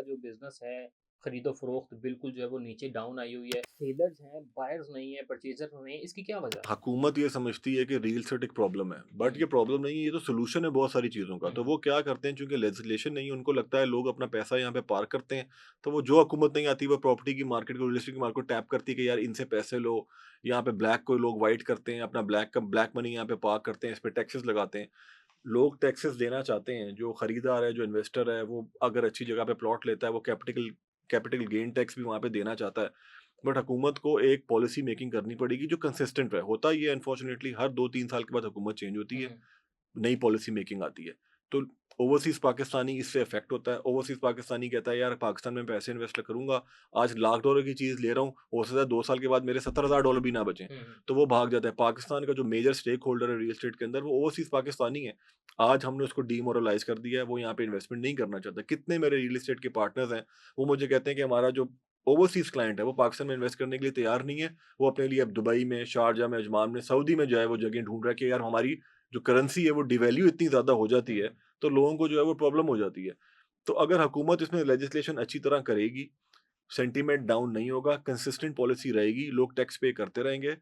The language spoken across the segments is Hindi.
का जो बिज़नेस है, खरीदो-फ़रोख्त बिल्कुल जो है वो नीचे डाउन आई हुई है। सेलर्स हैं, बायर्स नहीं है, परचेज़र नहीं है, इसकी क्या वजह है? हुकूमत ये समझती है कि रील एस्टेट एक प्रॉब्लम है, बट हुँ, ये प्रॉब्लम नहीं है, ये तो सोल्यूशन है बहुत सारी चीज़ों का। हुँ, तो वो क्या करते हैं, चूँकि लेजिस्लेशन नहीं है, उनको लगता है लोग अपना पैसा यहाँ पे पार्क करते हैं, तो वो जो हुकूमत नहीं आती, वो प्रॉपर्टी की मार्केट को, रियल एस्टेट की मार्केट को टैप करती है कि यार इनसे पैसे लो। यहाँ पे ब्लैक को लोग व्हाइट करते हैं, अपना ब्लैक मनी यहाँ पे पार्क करते हैं, इस पे टैक्सेस लगाते हैं। लोग टैक्सेस देना चाहते हैं, जो खरीदार है, जो इन्वेस्टर है, वो अगर अच्छी जगह पे प्लॉट लेता है, वो कैपिटल कैपिटल गेन टैक्स भी वहाँ पे देना चाहता है। बट हुकूमत को एक पॉलिसी मेकिंग करनी पड़ेगी जो कंसिस्टेंट रहे। होता ये अनफॉर्चुनेटली हर 2-3 साल के बाद हुकूमत चेंज होती है, हुँ, नई पॉलिसी मेकिंग आती है। तो ओवरसीज़ पाकिस्तानी इससे अफ़ेक्ट होता है। ओवरसीज़ पाकिस्तानी कहता है यार पाकिस्तान में पैसे इन्वेस्ट करूँगा, आज $1,00,000 की चीज़ ले रहा हूँ, हो सकता है 2 साल के बाद मेरे $70,000 भी ना बचें। हुँ, हुँ, तो वो भाग जाता है। पाकिस्तान का जो मेजर स्टेक होल्डर है रियल एस्टेट के अंदर, वो ओवरसीज़ पाकिस्तानी है। आज हमने उसको डीमोरलाइज़ कर दिया है, वो यहाँ पे इन्वेस्टमेंट नहीं करना चाहता। कितने मेरे रियल एस्टेट के पार्टनर्स हैं, वो मुझे कहते हैं कि हमारा जो ओवरसीज़ क्लाइंट है, वो पाकिस्तान में इन्वेस्ट करने के लिए तैयार नहीं है। वो अपने लिए अब दुबई में, शारजाह में, अजमान में, सऊदी में जो है वो जगह ढूँढ रहा है कि यार हमारी जो करेंसी है वो डिवैल्यू इतनी ज़्यादा हो जाती हुँ, है, तो लोगों को जो है वो प्रॉब्लम हो जाती है। तो अगर हुकूमत इसमें लेजिस्लेशन अच्छी तरह करेगी, सेंटीमेंट डाउन नहीं होगा, कंसिस्टेंट पॉलिसी रहेगी, लोग टैक्स पे करते रहेंगे,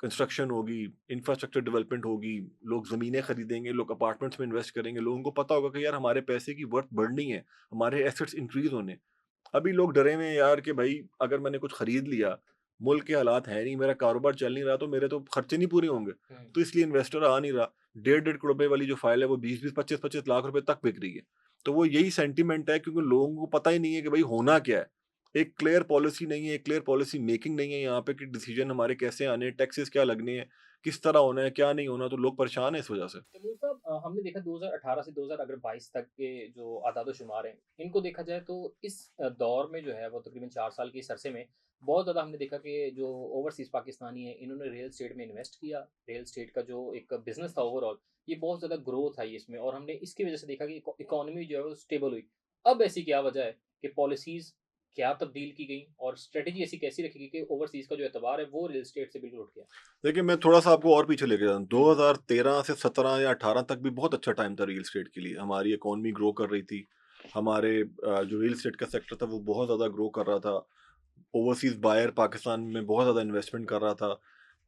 कंस्ट्रक्शन होगी, इंफ्रास्ट्रक्चर डेवलपमेंट होगी, लोग ज़मीनें खरीदेंगे, लोग अपार्टमेंट्स में इन्वेस्ट करेंगे, लोगों को पता होगा कि यार हमारे पैसे की वर्थ बढ़नी है, हमारे एसेट्स इंक्रीज़ होने। अभी लोग डरे हुए हैं यार कि भाई अगर मैंने कुछ खरीद लिया, मुल्क के हालात है नहीं, मेरा कारोबार चल नहीं रहा, तो मेरे तो खर्चे नहीं पूरे होंगे। हुँ। तो इसलिए इन्वेस्टर आ नहीं रहा। डेढ़-डेढ़ करोड़ रुपए वाली जो फाइल है वो 20-20, 25-25 लाख रुपए तक बिक रही है। तो वो यही सेंटीमेंट है, क्योंकि लोगों को पता ही नहीं है कि भाई होना क्या है। एक क्लियर पॉलिसी नहीं है, एक क्लियर पॉलिसी मेकिंग नहीं है यहाँ पे कि डिसीजन हमारे कैसे आने हैं, टैक्सेस क्या लगने हैं, किस तरह होना है, क्या नहीं होना, तो लोग परेशान हैं इस वजह से। तैमूर साहब हमने देखा 2018 से 2022 तक के जो आदाद-ओ-शुमार हैं, इनको देखा जाए तो इस दौर में जो है वो तकरीबन 4 साल के इस अरसे में बहुत ज़्यादा हमने देखा कि जो ओवरसीज़ पाकिस्तानी हैं, इन्होंने रियल एस्टेट में इन्वेस्ट किया। रियल एस्टेट का जो एक बिज़नेस था ओवरऑल, ये बहुत ज़्यादा ग्रोथ आई इसमें और हमने इसकी वज़ह से देखा कि इकोनॉमी जो है वो स्टेबल हुई। अब ऐसी क्या वजह है कि पॉलिसीज़ क्या तब्दील की गई और स्ट्रैटेजी ऐसी कैसी रखी गई कि ओवरसीज़ का जो एतबार है, वो रियल एस्टेट से बिल्कुल उठ गया? देखिए, मैं थोड़ा-सा आपको और पीछे लेके जाऊँ, हुँ, 2013 से 17 या 18 तक भी बहुत अच्छा टाइम था रियल एस्टेट के लिए। हमारी इकॉनमी ग्रो कर रही थी। हमारे जो रियल एस्टेट का सेक्टर था, वो बहुत ज़्यादा ग्रो कर रहा था। ओवरसीज़ बायर पाकिस्तान में बहुत ज़्यादा इन्वेस्टमेंट कर रहा था।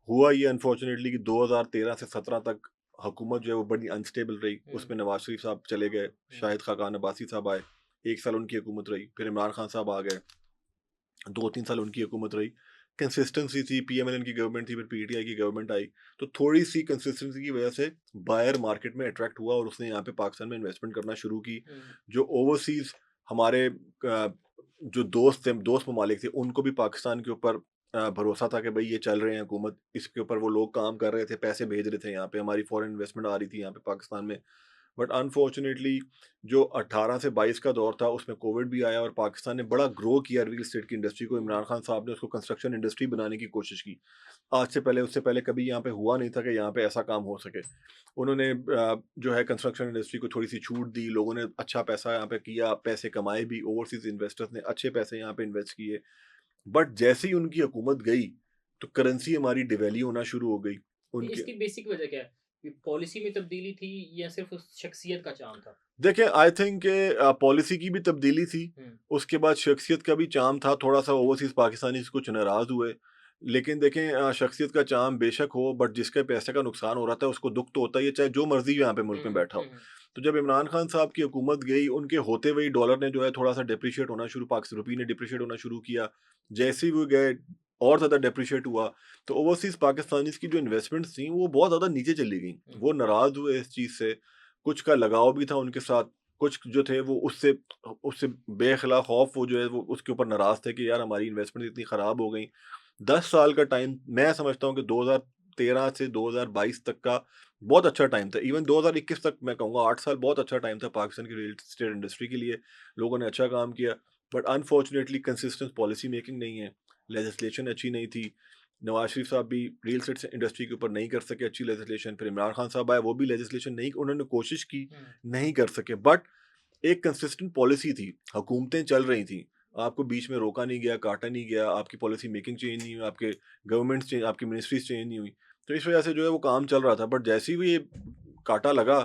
हुआ ये अनफॉर्चुनेटली कि 2013 से 17 तक हुकूमत जो है वो बड़ी अनस्टेबल रही। हुँ, उसमें नवाज़ शरीफ साहब चले गए, हुँ, शाहिद खाकान अब्बासी साहब आए, 1 साल उनकी हुकूमत रही, फिर इमरान खान साहब आ गए। 2-3 साल उनकी हुकूमत रही। कंसिस्टेंसी थी, पीएमएलएन की गवर्नमेंट थी, फिर पीटीआई की गवर्नमेंट आई। तो थोड़ी-सी कंसिस्टेंसी की वजह से बायर मार्केट में अट्रैक्ट हुआ और उसने यहाँ पे पाकिस्तान में इन्वेस्टमेंट करना शुरू की। हुँ, जो ओवरसीज़ हमारे जो दोस्त थे, दोस्त ममालिक थे, उनको भी पाकिस्तान के ऊपर भरोसा था कि भई ये चल रहे हैं हुकूमत, इसके ऊपर वो लोग काम कर रहे थे, पैसे भेज रहे थे यहाँ पे, हमारी फॉरेन इन्वेस्टमेंट आ रही थी यहाँ पे पाकिस्तान में। बट अनफॉर्चुनेटली जो 18 से 22 का दौर था, उसमें कोविड भी आया और पाकिस्तान ने बड़ा ग्रो किया रियल एस्टेट की इंडस्ट्री को। हुँ, इमरान खान साहब ने उसको कंस्ट्रक्शन इंडस्ट्री बनाने की कोशिश की। आज से पहले, उससे पहले कभी यहाँ पे हुआ नहीं था कि यहाँ पे ऐसा काम हो सके। उन्होंने जो है कंस्ट्रक्शन इंडस्ट्री को थोड़ी सी छूट दी, लोगों ने अच्छा पैसा यहाँ पे किया, पैसे कमाए भी, ओवरसीज इन्वेस्टर्स ने अच्छे पैसे यहाँ पे इन्वेस्ट किए। बट जैसे ही उनकी हुकूमत गई, तो करेंसी हमारी डिवैल्यू होना शुरू हो गई। उनके इसकी बेसिक वजह क्या है? कि पॉलिसी में तब्दीली थी या सिर्फ़ उस शख्सियत का चार्म था? देखिए, आई थिंक पॉलिसी की भी तब्दीली थी, हुँ, उसके बाद शख्सियत का भी चार्म था, थोड़ा-सा ओवरसीज़ पाकिस्तानीज़ कुछ नाराज़ हुए। लेकिन देखें, शख्सियत का चार्म बेशक हो, बट जिसके पैसे का नुकसान हो रहा था उसको दुःख तो होता ही है, चाहे जो मर्ज़ी यहाँ पे हुँ, मुल्क में हुँ, बैठा हुँ, हो। हुँ, तो जब इमरान खान साहब की हुकूमत गई, उनके होते हुए ही डॉलर ने जो है थोड़ा-सा डेप्रिशिएट होना शुरू, पाकिस रुपये ने डेप्रिशिएट होना शुरू किया। जैसे ही वो गए, और ज़्यादा डेप्रिशिएट हुआ, तो ओवरसीज़ पाकिस्तानीज़ की जो इन्वेस्टमेंट्स थी, वो बहुत ज़्यादा नीचे चली गईं। हुँ, वो नाराज़ हुए इस चीज़ से, कुछ का लगाव भी था उनके साथ, कुछ जो थे वो उससे उससे बेखला खौफ, वो जो है वो उसके ऊपर नाराज़ थे कि यार हमारी इन्वेस्टमेंट इतनी ख़राब हो गई। 10 साल का टाइम मैं समझता हूँ कि 2013 से 2022 तक का बहुत अच्छा टाइम था। इवन 2021 तक मैं कहूँगा 8 साल बहुत अच्छा टाइम था पाकिस्तान की रियल एस्टेट इंडस्ट्री के लिए। लोगों ने अच्छा काम किया, but unfortunately consistent policy making नहीं है, लेजिस्लेशन अच्छी नहीं थी। नवाज़ शरीफ साहब भी रियल एस्टेट इंडस्ट्री के ऊपर नहीं कर सके अच्छी लेजिस्लेशन। फिर इमरान खान साहब आए, वो भी लेजिस्लेशन नहीं, उन्होंने कोशिश की, हुँ, नहीं कर सके। बट एक कंसिस्टेंट पॉलिसी थी, हुकूमतें चल रही थीं, आपको बीच में रोका नहीं गया, काटा नहीं गया, आपकी पॉलिसी मेकिंग चेंज नहीं हुई, आपके गवर्नमेंट्स चेंज, आपकी मिनिस्ट्रीज़ चेंज नहीं हुई। तो इस वजह से जो है वो काम चल रहा था, बट जैसे ही भी ये काटा लगा,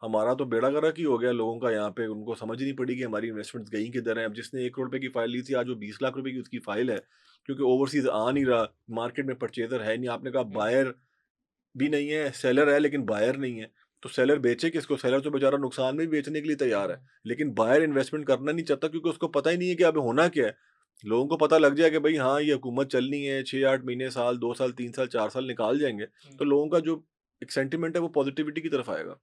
हमारा तो बेड़ा गर्क ही हो गया लोगों का यहाँ पे, उनको समझ ही नहीं पड़ी कि हमारी इन्वेस्टमेंट्स गई किधर हैं। अब जिसने 1 करोड़ रुपए की फाइल ली थी, आज वो 20 लाख रुपए की उसकी फाइल है, क्योंकि ओवरसीज़ आ नहीं रहा, मार्केट में परचेज़र है नहीं। आपने कहा हुँ, बायर भी नहीं है, सेलर है लेकिन बायर नहीं है। तो सेलर बेचे किसको? सेलर तो बेचारा नुकसान में भी बेचने के लिए तैयार है। हुँ, लेकिन बायर इन्वेस्टमेंट करना नहीं चाहता, क्योंकि उसको पता ही नहीं है कि अब होना क्या है। लोगों को पता लग जाए कि भई हाँ, ये हुकूमत चलनी है, 6-8 महीने, साल, 2 साल, 3 साल, 4 साल निकाल जाएँगे, हुँ। तो लोगों का जो एक सेंटिमेंट है वो पॉज़िटिविटी की तरफ आएगा।